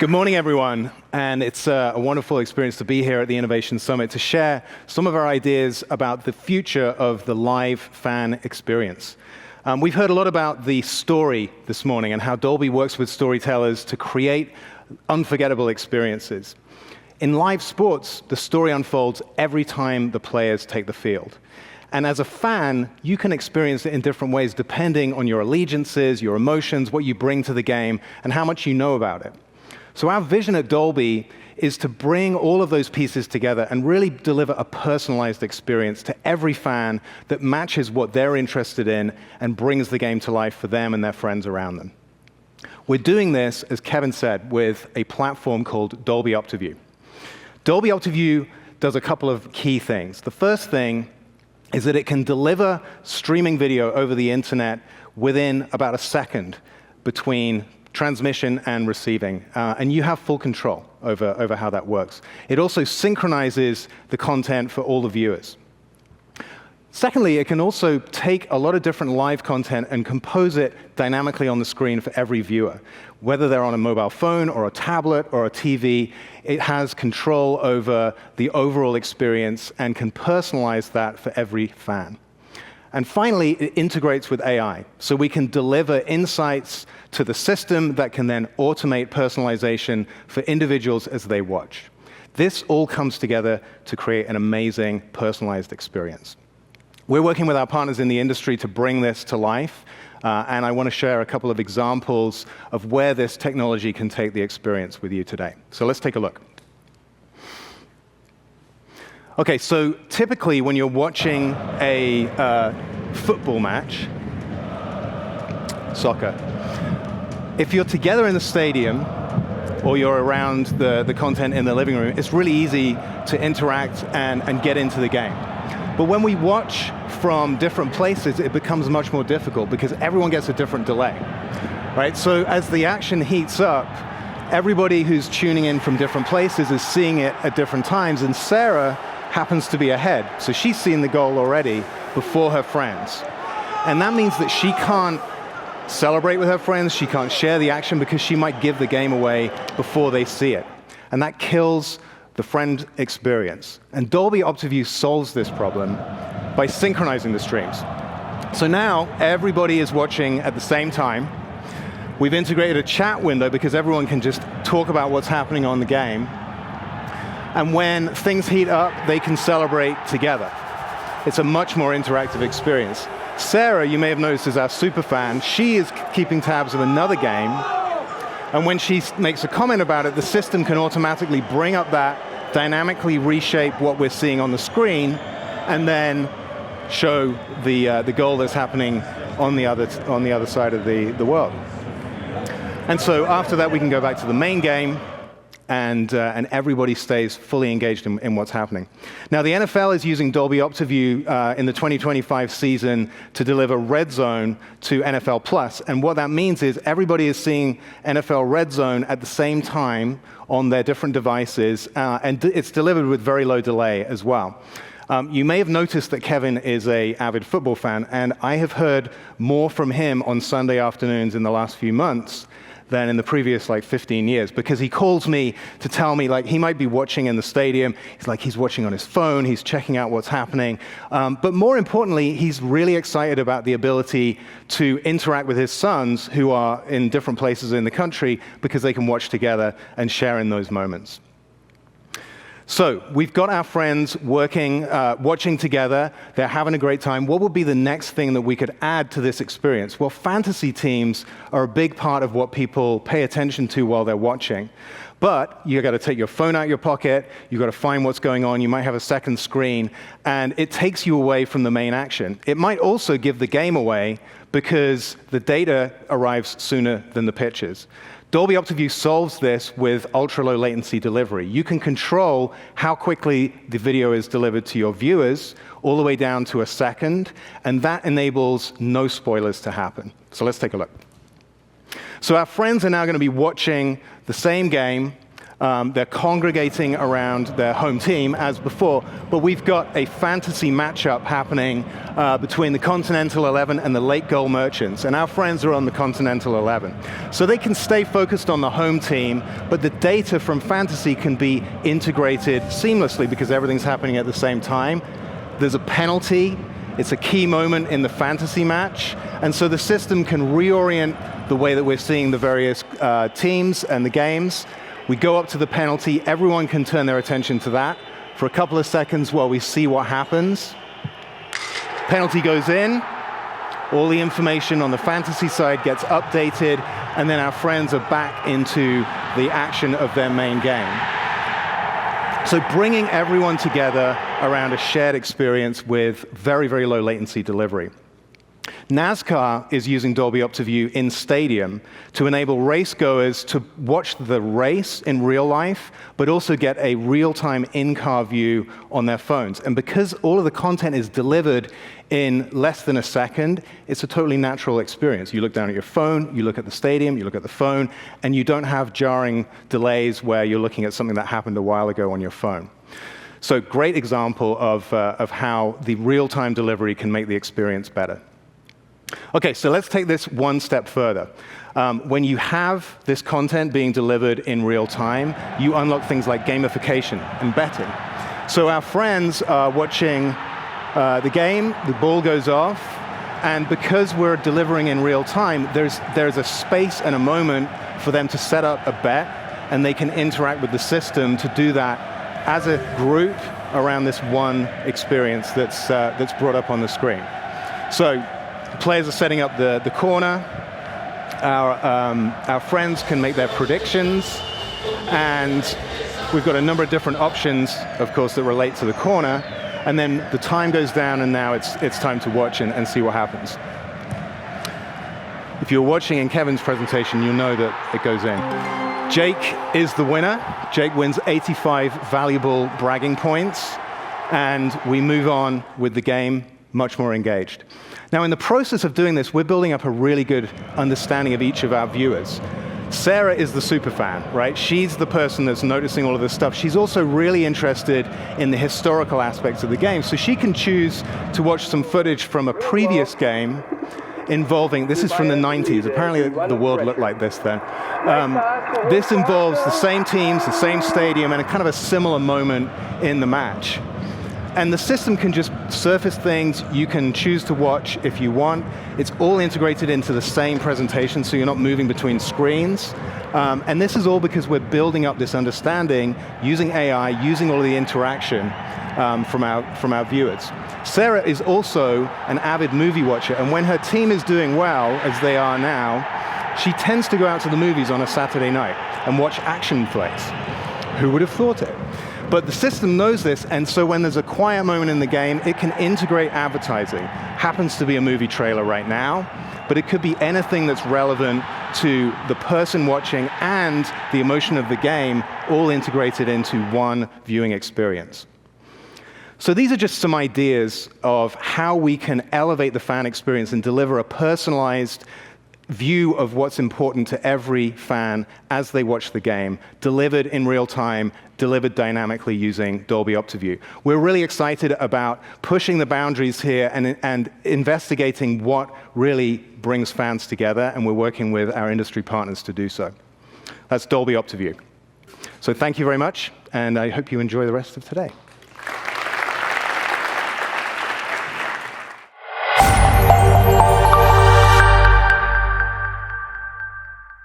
Good morning, everyone. And it's a wonderful experience to be here at the Innovation Summit to share some of our ideas about the future of the live fan experience. We've heard a lot about the story this morning and how Dolby works with storytellers to create unforgettable experiences. In live sports, the story unfolds every time the players take the field. And as a fan, you can experience it in different ways depending on your allegiances, your emotions, what you bring to the game, and how much you know about it. So our vision at Dolby is to bring all of those pieces together and really deliver a personalized experience to every fan that matches what they're interested in and brings the game to life for them and their friends around them. We're doing this, as Kevin said, with a platform called Dolby OptiView. Dolby OptiView does a couple of key things. The first thing is that it can deliver streaming video over the internet within about a second between transmission and receiving, and you have full control over how that works. It also synchronizes the content for all the viewers. Secondly, it can also take a lot of different live content and compose it dynamically on the screen for every viewer. Whether they're on a mobile phone or a tablet or a TV, it has control over the overall experience and can personalize that for every fan. And finally, it integrates with AI, so we can deliver insights to the system that can then automate personalization for individuals as they watch. This all comes together to create an amazing personalized experience. We're working with our partners in the industry to bring this to life, and I want to share a couple of examples of where this technology can take the experience with you today. So let's take a look. Okay, so typically when you're watching a football match, soccer, if you're together in the stadium or you're around the content in the living room, it's really easy to interact and get into the game. But when we watch from different places, it becomes much more difficult because everyone gets a different delay, right? So as the action heats up, everybody who's tuning in from different places is seeing it at different times, and Sarah happens to be ahead. So she's seen the goal already before her friends. And that means that she can't celebrate with her friends, she can't share the action because she might give the game away before they see it. And that kills the friend experience. And Dolby OptiView solves this problem by synchronizing the streams. So now everybody is watching at the same time. We've integrated a chat window because everyone can just talk about what's happening on the game. And when things heat up, they can celebrate together. It's a much more interactive experience. Sarah, you may have noticed, is our super fan. She is keeping tabs of another game. And when she makes a comment about it, the system can automatically bring up that, dynamically reshape what we're seeing on the screen, and then show the goal that's happening on the other side of the world. And so after that, we can go back to the main game, and everybody stays fully engaged in what's happening. Now, the NFL is using Dolby OptiView in the 2025 season to deliver Red Zone to NFL Plus, and what that means is everybody is seeing NFL Red Zone at the same time on their different devices, and it's delivered with very low delay as well. You may have noticed that Kevin is an avid football fan, and I have heard more from him on Sunday afternoons in the last few months than in the previous 15 years, because he calls me to tell me he might be watching in the stadium. He's watching on his phone, he's checking out what's happening. But more importantly, he's really excited about the ability to interact with his sons who are in different places in the country because they can watch together and share in those moments. So we've got our friends watching together. They're having a great time. What would be the next thing that we could add to this experience? Well, fantasy teams are a big part of what people pay attention to while they're watching. But you've got to take your phone out of your pocket. You've got to find what's going on. You might have a second screen. And it takes you away from the main action. It might also give the game away because the data arrives sooner than the pitches. Dolby OptiView solves this with ultra-low latency delivery. You can control how quickly the video is delivered to your viewers, all the way down to a second, and that enables no spoilers to happen. So let's take a look. So our friends are now going to be watching the same game, They're congregating around their home team as before, but we've got a fantasy matchup happening between the Continental 11 and the Lake Goal Merchants, and our friends are on the Continental 11. So they can stay focused on the home team, but the data from fantasy can be integrated seamlessly because everything's happening at the same time. There's a penalty. It's a key moment in the fantasy match, and so the system can reorient the way that we're seeing the various teams and the games. We go up to the penalty, everyone can turn their attention to that for a couple of seconds while we see what happens. Penalty goes in, all the information on the fantasy side gets updated, and then our friends are back into the action of their main game. So bringing everyone together around a shared experience with very, very low latency delivery. NASCAR is using Dolby OptiView in Stadium to enable race goers to watch the race in real life, but also get a real-time in-car view on their phones. And because all of the content is delivered in less than a second, it's a totally natural experience. You look down at your phone, you look at the stadium, you look at the phone, and you don't have jarring delays where you're looking at something that happened a while ago on your phone. So great example of how the real-time delivery can make the experience better. Okay, so let's take this one step further. When you have this content being delivered in real time, you unlock things like gamification and betting. So our friends are watching the game, the ball goes off, and because we're delivering in real time, there's a space and a moment for them to set up a bet, and they can interact with the system to do that as a group around this one experience that's brought up on the screen. So players are setting up the corner. Our friends can make their predictions, and we've got a number of different options, of course, that relate to the corner. And then the time goes down, and now it's time to watch and see what happens. If you're watching in Kevin's presentation, you'll know that it goes in. Jake is the winner. Jake wins 85 valuable bragging points, and we move on with the game much more engaged. Now, in the process of doing this, we're building up a really good understanding of each of our viewers. Sarah is the superfan, right? She's the person that's noticing all of this stuff. She's also really interested in the historical aspects of the game, so she can choose to watch some footage from a previous game involving, this is from the 90s, apparently the world looked like this then. This involves the same teams, the same stadium, and a kind of a similar moment in the match. And the system can just surface things. You can choose to watch if you want. It's all integrated into the same presentation, so you're not moving between screens. And this is all because we're building up this understanding using AI, using all of the interaction from our viewers. Sarah is also an avid movie watcher, and when her team is doing well, as they are now, she tends to go out to the movies on a Saturday night and watch action flicks. Who would have thought it? But the system knows this, and so when there's a quiet moment in the game, it can integrate advertising. Happens to be a movie trailer right now, but it could be anything that's relevant to the person watching and the emotion of the game, all integrated into one viewing experience. So these are just some ideas of how we can elevate the fan experience and deliver a personalized view of what's important to every fan as they watch the game, delivered in real time, delivered dynamically using Dolby OptiView. We're really excited about pushing the boundaries here and investigating what really brings fans together, and we're working with our industry partners to do so. That's Dolby OptiView. So thank you very much, and I hope you enjoy the rest of today.